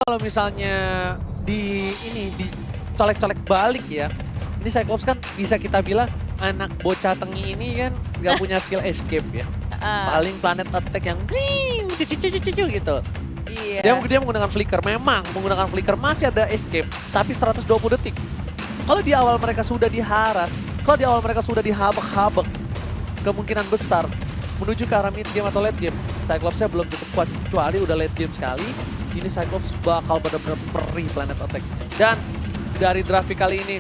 kalau misalnya di colek-colek balik ya. Ini Cyclops kan bisa kita bilang anak bocah tengi ini kan nggak punya skill escape ya. Paling planet attack yang cucu gitu. Iya. Dia menggunakan flicker, memang menggunakan flicker masih ada escape, tapi 120 detik. Kalau di awal mereka sudah diharas, kalau di awal mereka sudah dihabek-habek, kemungkinan besar menuju ke arah mid game atau late game, Cyclops-nya belum cukup kuat, kecuali udah late game sekali, ini Cyclops bakal benar-benar perih planet attack. Dan dari grafik kali ini,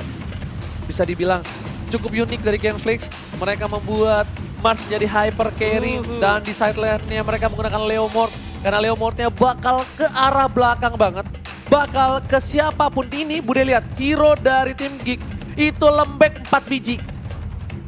bisa dibilang cukup unik dari Genflix, mereka membuat Mars jadi hyper carry, dan di side lane-nya mereka menggunakan Leomord. Karena Leomord-nya bakal ke arah belakang banget. Bakal ke siapapun ini, Bude lihat, hero dari tim Geek itu lembek 4 biji.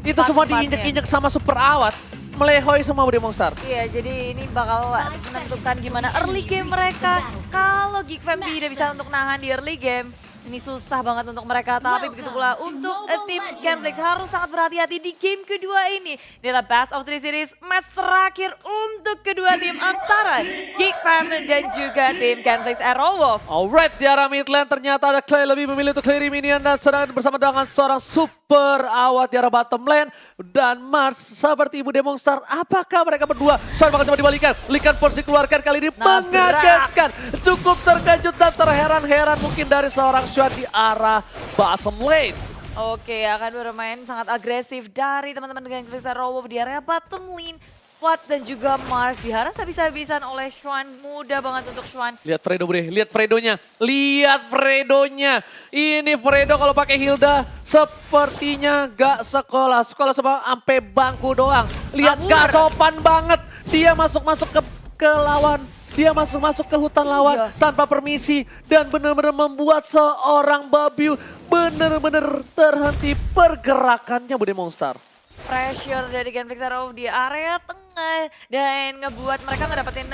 Itu semua diinjek-injek sama super awat. Melehoi semua Bude Monster. Iya, jadi ini bakal menentukan gimana early game mereka. Kalau Geek Fam tidak bisa untuk nahan di early game, ini susah banget untuk mereka, tapi begitu pula untuk tim Genflix harus sangat berhati-hati di game kedua ini. Ini adalah best of 3 series match terakhir untuk kedua tim antara Geek Fam dan juga tim Genflix Aerowolf. Alright, di arah mid lane ternyata ada Clay lebih memilih untuk clear minion dan sedang bersama dengan seorang super awat di arah bottom lane. Dan Mars seperti Ibu Demonstar, apakah mereka berdua? Soal bakal coba dibalikan, Likan Force dikeluarkan kali ini mengagetkan. Cukup terkejut dan terheran-heran mungkin dari seorang Xuan di arah bottom lane. Oke, akan bermain sangat agresif dari teman-teman Genflix Aerowolf di area bottom lane. Watt dan juga Mars diharas habis-habisan oleh Xuan. Mudah banget untuk Xuan. Lihat Fredo Bre, lihat Fredonya. Lihat Fredonya. Ini Fredo kalau pakai Hilda sepertinya gak sekolah. Sekolah sampai bangku doang. Lihat gak sopan banget. Dia masuk-masuk ke lawan. Dia masuk-masuk ke hutan lawan tanpa permisi. Dan benar-benar membuat seorang Babiu benar-benar terhenti pergerakannya Bude Monster. Pressure dari Genflix Aerowolf di area tengah dan ngebuat mereka ngedapetin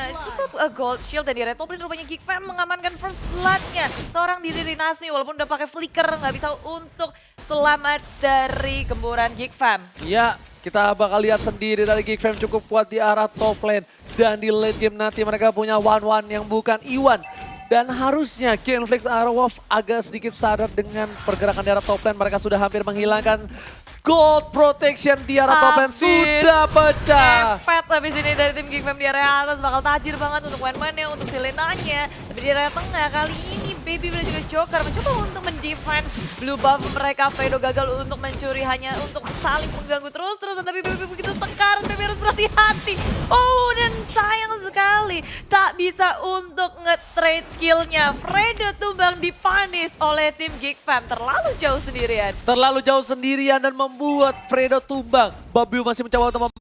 gold shield dan di area top lane rupanya Geek Fam mengamankan first blood-nya. Seorang diri Nasmi walaupun udah pakai flicker nggak bisa untuk selamat dari gemburan Geek Fam. Ya, kita bakal lihat sendiri dari Geek Fam cukup kuat di arah top lane. Dan di late game nanti mereka punya one-one yang bukan Iwan. Dan harusnya Genflix Aerowolf agak sedikit sadar dengan pergerakan di arah top lane. Mereka sudah hampir menghilangkan gold protection di arah top lane. Sudah pecah. Kepet habis ini dari tim Geek Fam di area atas. Bakal tajir banget untuk one-one-nya, untuk Selenanya. Tapi di area tengah kali ini Baby dan juga Joker mencoba untuk mendefense blue buff mereka. Fredo gagal untuk mencuri hanya untuk saling mengganggu terus-terusan. Tapi Baby begitu tengkar, Baby harus berhati-hati. Oh, dan sayang sekali tak bisa untuk nge-trade killnya. Fredo tumbang dipanis oleh tim Geek Fam. Terlalu jauh sendirian. Terlalu jauh sendirian dan membuat Fredo tumbang. Babiu masih mencoba untuk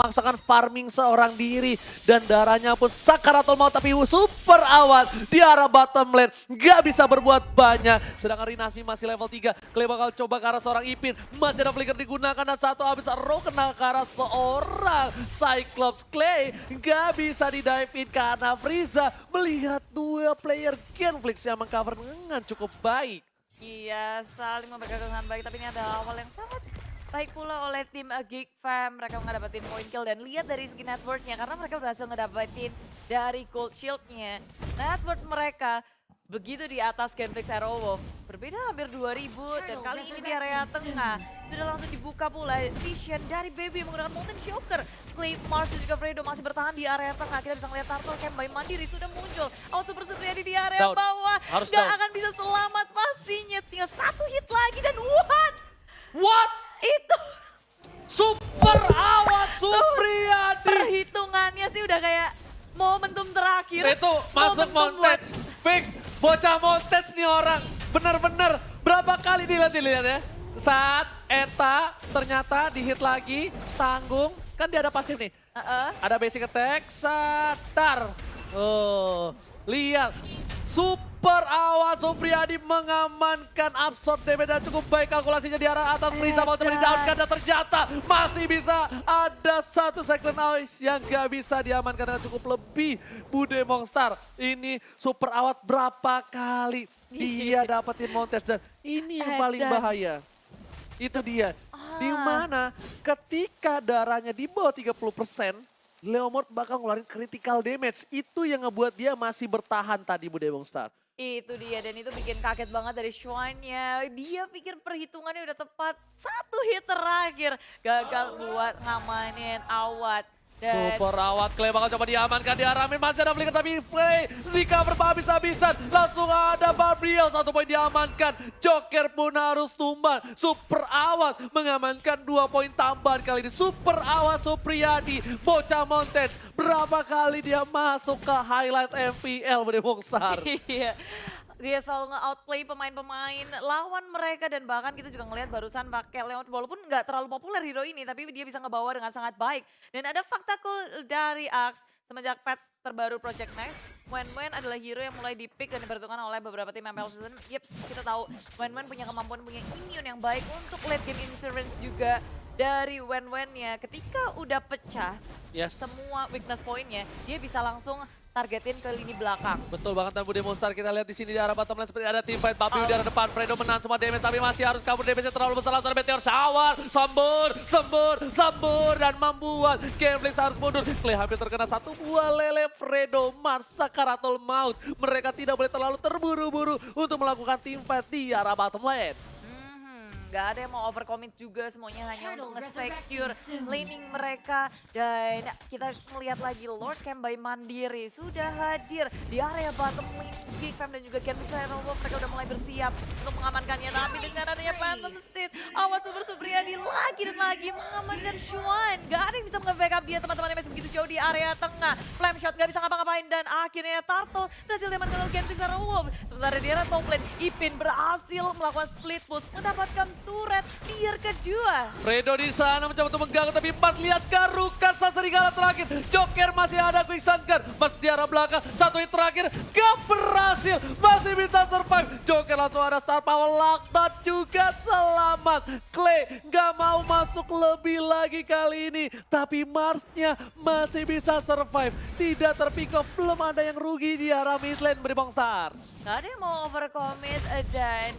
memaksakan farming seorang diri dan darahnya pun sakaratul maut, tapi super awat di arah bottom lane gak bisa berbuat banyak. Sedangkan Rinasmi masih level 3. Clay bakal coba ke arah seorang Ipin, masih ada flicker digunakan dan satu habis row kena ke arah seorang Cyclops. Clay gak bisa di-dive in karena Frieza melihat dua player Genflix yang mengcover dengan cukup baik. Iya, saling memberikan dengan baik, tapi ini ada awal yang sangat baik pula oleh tim Geek Fam. Mereka ngedapetin point kill dan lihat dari segi networknya karena mereka berhasil ngedapetin dari gold shieldnya. Network mereka begitu di atas Genflix Aerowolf. Berbeda hampir 2000 dan kali ini di area tengah sudah langsung dibuka pula vision dari Baby menggunakan Molten Shocker. Clay, Mars dan juga Fredo masih bertahan di area tengah. Kita bisa ngeliat Turtle Camp by Mandiri sudah muncul. Auto Supriyadi di area bawah. Gak akan bisa selamat pastinya. Tinggal satu hit lagi dan what? Itu super awat Supriyadi. Perhitungannya sih udah kayak momentum terakhir. Itu masuk montage. Fix, bocah montage nih orang. Bener-bener berapa kali dilihat ya. Saat Eta ternyata di hit lagi, tanggung. Kan dia ada pasif nih. Ada basic attack, sadar. Oh, lihat. Super awat Supriyadi mengamankan absorb damage dan cukup baik kalkulasinya di arah atas. Frieza mau coba di-downkan dan ternyata masih bisa ada satu second noise yang gak bisa diamankan dengan cukup lebih. Bude Monster ini super awat berapa kali dia dapetin montage dan ini yang paling bahaya. Itu dia. Di mana ketika darahnya di bawah 30%, Leomord bakal ngeluarin critical damage. Itu yang ngebuat dia masih bertahan tadi Bude Bongstar. Itu dia, dan itu bikin kaget banget dari Shuan-nya. Dia pikir perhitungannya udah tepat. Satu hit terakhir gagal buat ngamanin Awad. Dan Super Awad, Clay bakal coba diamankan di arah mid. Masih ada flicker tapi Clay di cover habis-habisan. Langsung ada Barbriel, 1 poin diamankan. Joker pun harus tumbang. Super Awad mengamankan 2 poin tambahan kali ini. Super Awad Supriyadi, bocah Montes. Berapa kali dia masuk ke highlight MPL Bude Bongstar. iya. Dia selalu nge-outplay pemain-pemain lawan mereka, dan bahkan kita juga ngelihat barusan pakai Leon, walaupun nggak terlalu populer hero ini, tapi dia bisa ngebawa dengan sangat baik. Dan ada fakta cool dari Axe, semenjak patch terbaru Project Next, Wen adalah hero yang mulai di-pick dan diperhitungkan oleh beberapa tim MPL season. Yeps, kita tahu Wen punya kemampuan, punya immune yang baik untuk late game insurance juga. Dari Wen-nya ketika udah pecah semua weakness point-nya, dia bisa langsung targetin ke lini belakang. Betul banget dan Bude Monster, kita lihat di sini di arah bottom lane seperti ada teamfight. Bapi di arah depan, Fredo menang semua damage tapi masih harus kabur, damage-nya terlalu besar. Langsung ada Meteor Shower, sembur dan membuat Gameflix harus mundur. Clay hampir terkena 1 buah lele. Fredo Mars sakaratul maut. Mereka tidak boleh terlalu terburu-buru untuk melakukan teamfight di arah bottom lane. Gak ada yang mau overcommit juga, semuanya hanya untuk nge-secure laning mereka. Dan kita melihat lagi Lord Camp by Mandiri sudah hadir di area bottom lane. Geek Fam dan juga Gameflix mereka udah mulai bersiap untuk mengamankannya. Tapi dengan adanya Phantom State, Awad Supriyadi lagi dan lagi mengamankan Shuan. Gak ada yang bisa nge-backup dia, teman-temannya masih begitu jauh di area tengah. Flame Shot gak bisa ngapa-ngapain, dan akhirnya Turtle berhasil diamankan oleh Gameflix Wolf. Sementara di area top lane, Ipin berhasil melakukan split push, mendapatkan turret tier kedua. Fredo di sana mencoba untuk mengganggu tapi pas lihat Garuka serigala terakhir. Joker masih ada quick Gun, masih di arah belakang. 1 hit terakhir gak berhasil, masih bisa survive. Joker langsung ada star power, Laktat juga selamat. Clay gak mau masuk lebih lagi kali ini, tapi Marsnya masih bisa survive. Tidak terpick off, belum ada yang rugi di arah mid lane Bude Bongstar. Gak ada yang mau overcommit, dan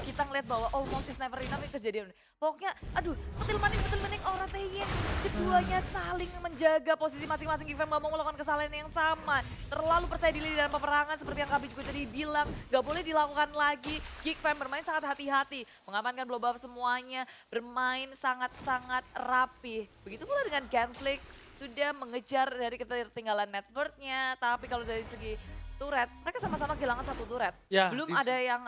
kita ngeliat bahwa almost is never enough kejadian. Pokoknya aduh, sepetil maning Aura Taeyin. Keduanya saling menjaga posisi masing-masing. Geek Fam gak mau melakukan kesalahan yang sama. Terlalu percaya diri dalam peperangan seperti yang Kabi juga tadi bilang. Gak boleh dilakukan lagi. Geek Fam bermain sangat hati-hati. Mengamankan blow buff semuanya. Bermain sangat-sangat rapi. Begitu pula dengan Gameflix. Sudah mengejar dari ketertinggalan network-nya. Tapi kalau dari segi turret, mereka sama-sama kehilangan 1 turret. Ya, belum ada yang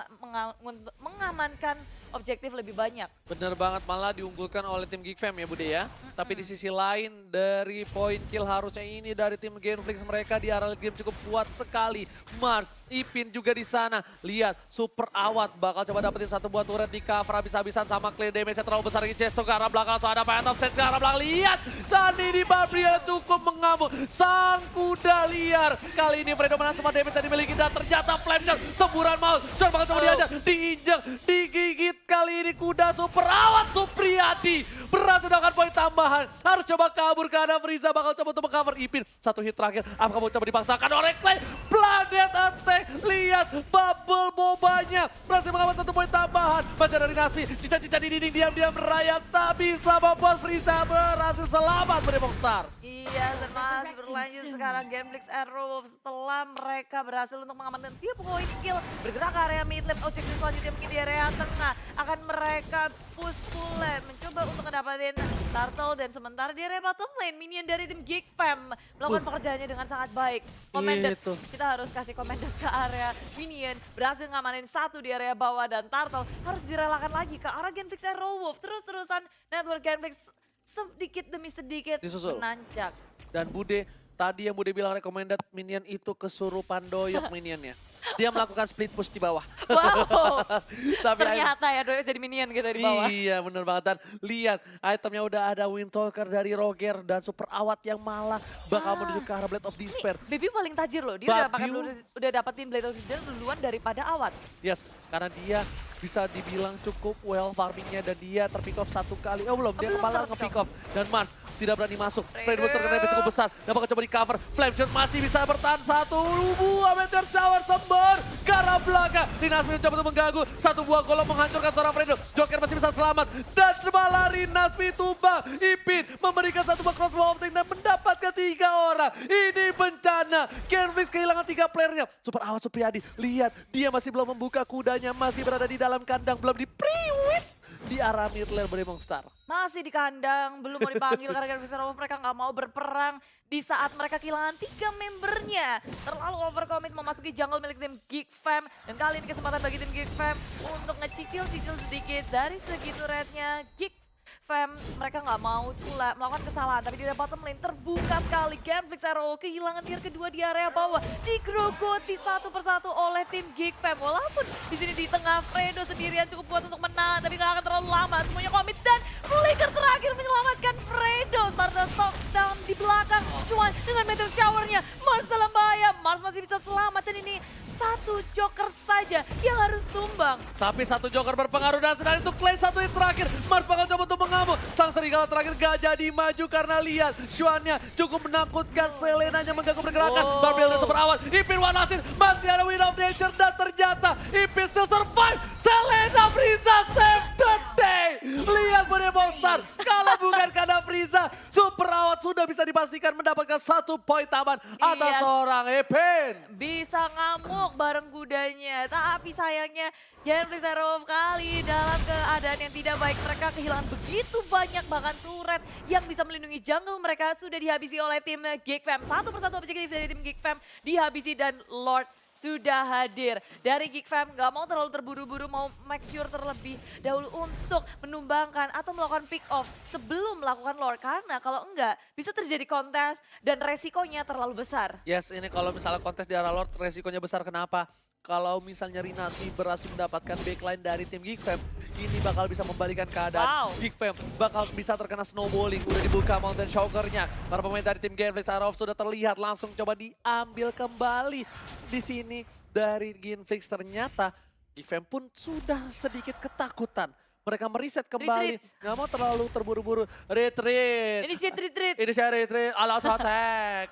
mengamankan objektif lebih banyak. Bener banget, malah diunggulkan oleh tim Geek Fam ya Bude ya. Tapi di sisi lain dari point kill harusnya ini dari tim Gameflix, mereka di arah game cukup kuat sekali. Mars, Ipin juga di sana. Lihat, Super Awad bakal coba dapetin 1 buah turret di cover habis-habisan sama Clay. Damage-nya terlalu besar lagi. Chesto ke arah belakang, langsung ada Phantom State ke arah belakang. Lihat, Sandi di Barbriel cukup mengamuk. Sang kuda liar. Kali ini Fredo menang semua damage yang dimiliki dan ternyata Flame Shot, semburan maut. Shot bakal coba diajar, diinjek, digigit. Kali ini kuda Super Awad Supriyadi berhasil mendapatkan poin tambahan. Harus coba kabur ke arah Frieza, bakal coba untuk mengcover Ipin. 1 hit terakhir, apakah mau coba dipaksakan oleh Clay? Blinded attack, lihat bubble bobanya. Berhasil mengamankan 1 poin tambahan. Baca dari Nasmi, cica-cica di dinding diam-diam merayap. Tak bisa membuat Frieza berhasil selamat Bude Bongstar. Iya, dan masih berlanjut sekarang Gameflix Wolf setelah mereka berhasil untuk mengamankan 3 poin kill. Bergerak ke area mid lane, objektif selanjutnya mungkin di area tengah. Akan mereka push full lane, mencoba untuk ngedapatin Turtle, dan sementara di area bottom lane, minion dari tim Geek Fam melakukan pekerjaannya dengan sangat baik. Commander, kita harus kasih Commander ke area minion, berhasil ngamanin 1 di area bawah, dan Turtle harus direlakan lagi ke arah Gameflix Wolf. Terus-terusan network Gameflix sedikit demi sedikit menancap. Dan Bude, tadi yang Bude bilang recommended minion itu kesurupan doyok minionnya. Dia melakukan split push di bawah. Wow, Tapi ternyata ya doyok jadi minion gitu di bawah. Iya bener banget, dan lihat itemnya udah ada Windtalker dari Roger dan Super Awad yang malah bakal menuju ke arah Blade of Despair. Baby paling tajir loh, dia udah dapetin Blade of Despair duluan daripada Awad. Yes, karena dia bisa dibilang cukup well farmingnya dan dia terpick off 1 kali. Oh belum, dia malah nge-pick off. Dan Mars tidak berani masuk. Fredo terkena damage cukup besar. Dapat coba di cover. Flame Shot masih bisa bertahan satu buah Meteor Shower sembar ke arah belakang. Rinas mencoba untuk mengganggu. Satu buah golem menghancurkan seorang Fredo. Joker masih bisa selamat. Dan malah Rinas tumbang. Ipin memberikan satu buah crossbow optik dan mendapatkan 3 orang. Ini bencana. Genflix kehilangan 3 playernya. Super Awat Supriyadi. Lihat, dia masih belum membuka kudanya. Masih berada di dalam kandang. Belum di priwit di arah mid lane Bremong Star. Masih di kandang, belum mau dipanggil karena Genflix mereka nggak mau berperang di saat mereka kehilangan 3 membernya. Terlalu overcommit memasuki jungle milik tim Geek Fam. Dan kali ini kesempatan bagi tim Geek Fam untuk ngecicil-cicil sedikit dari segi turretnya Geek Fam. Mereka nggak mau pula melakukan kesalahan, tapi di bottom lane terbuka sekali. Genflix Arrow kehilangan tier kedua di area bawah. Digerogoti satu persatu oleh tim Geek Fam. Walaupun di sini di tengah Fredo sendirian cukup kuat untuk menang, tapi nggak akan terlalu lama. Semuanya komit dan flicker terakhir menyelamatkan Fredo. Sparta stop down di belakang. Cuman dengan Meteor Shower-nya, Mars dalam bahaya. Mars masih bisa selamat dan ini satu Joker saja yang harus tumbang. Tapi satu Joker berpengaruh dan sedang itu Clay satu yang terakhir. Mars bakal coba untuk mengamuk. Sang serigala terakhir gak jadi maju karena lihat Xuan-nya cukup menakutkan. Selenanya mengganggu pergerakan. Barbiel dan Super Awat. Ipin Wanasin masih ada Wind of Nature dan ternyata Ipin still survive. Selena Frieza save the day. Lihat Bremong Star. Kalau bukan karena Frieza, Super Awat sudah bisa dipastikan mendapatkan 1 poin taman atas Yes. seorang Ipin. Bisa ngamuk bareng kudanya, tapi sayangnya Genflix Arrow kali dalam keadaan yang tidak baik. Mereka kehilangan begitu banyak bahkan turret yang bisa melindungi jungle mereka sudah dihabisi oleh tim Geek Fam. Satu persatu objektif dari tim Geek Fam dihabisi dan Lord sudah hadir. Dari Geek Fam nggak mau terlalu terburu-buru, mau make sure terlebih dahulu untuk menumbangkan atau melakukan pick off sebelum melakukan lore. Karena kalau enggak bisa terjadi kontes dan resikonya terlalu besar. Yes, ini kalau misalnya kontes di arah Lord resikonya besar. Kenapa? Kalau misalnya Rinasmi berhasil mendapatkan backline dari tim Geek Fam, ini bakal bisa membalikan keadaan. Wow. Geek Fam bakal bisa terkena snowballing. Udah dibuka Mountain Shocker-nya. Para pemain dari tim Genflix Arrow sudah terlihat langsung coba diambil kembali. Di sini dari Genflix ternyata Geek Fam pun sudah sedikit ketakutan. Mereka meriset kembali. Nggak mau terlalu terburu-buru. Retreat. Initiate retreat. Initiate retreat. All out attack.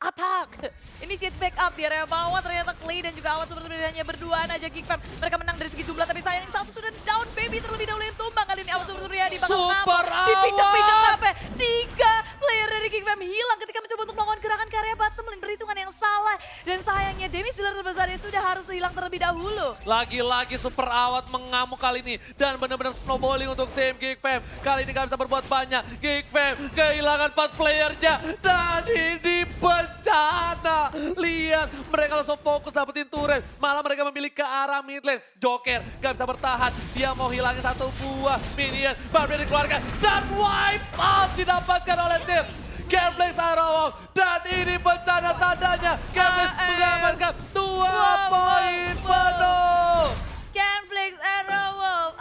Attack! Initiate backup di area bawah, ternyata Clay dan juga Awas seperti hanya berduaan aja Geek Fam. Mereka menang dari segi jumlah, tapi sayang satu sudah down. Baby terlebih dahulu yang tumbang. Kali ini Awas Suryadi bakal Super ngamuk. Dipindah-pindah Awat! sampai 3 player dari Geek Fam hilang ketika mencoba untuk melakukan gerakan ke area bottom lane. Perhitungan yang salah. Dan sayangnya damage dealer terbesarnya sudah harus hilang terlebih dahulu. Lagi-lagi Super Awat mengamuk kali ini. Dan benar-benar snowballing untuk tim Geek Fam. Kali ini gak bisa berbuat banyak. Geek Fam kehilangan 4 playernya. Dan ini bencana. Lihat, mereka langsung fokus dapetin turret. Malah mereka memilih ke arah mid lane. Joker gak bisa bertahan. Dia mau hilangin satu buah minion. Barbier dikeluarkan. Dan wipe out didapatkan oleh tim Genflix Arrow. Dan ini bencana tandanya. Genflix mengamankan 2 poin penuh. Genflix Arrow.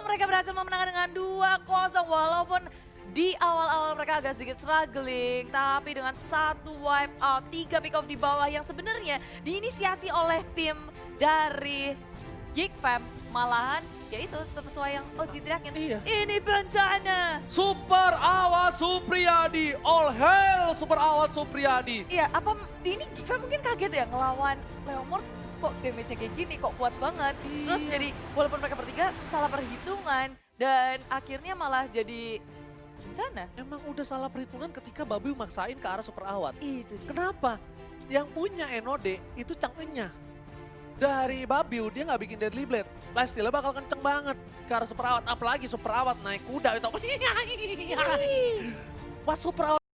Mereka berhasil memenangkan dengan 2-0 walaupun di awal-awal mereka agak sedikit struggling, tapi dengan 1 wipe out, 3 pick off di bawah yang sebenarnya diinisiasi oleh tim dari Geek Fam. Malahan yaitu sesuai yang Oji teriakin. Iya. Ini bencana. Super Awat Supriyadi, all hail Super Awat Supriyadi. Iya, apa ini Geek Fam mungkin kaget ya ngelawan Leomord kok damage-nya kayak gini, kok kuat banget. Terus jadi walaupun mereka bertiga salah perhitungan dan akhirnya malah jadi bencana. Emang udah salah perhitungan ketika Babu maksain ke arah Super Awat. Itu dia. Kenapa? Yang punya NOD itu Chang'e-nya. Dari Babiu dia nggak bikin Deadly Blade. Lifesteal-nya bakal kenceng banget ke arah Super Awat. Apalagi Super Awat naik kuda itu. Pas Super Awat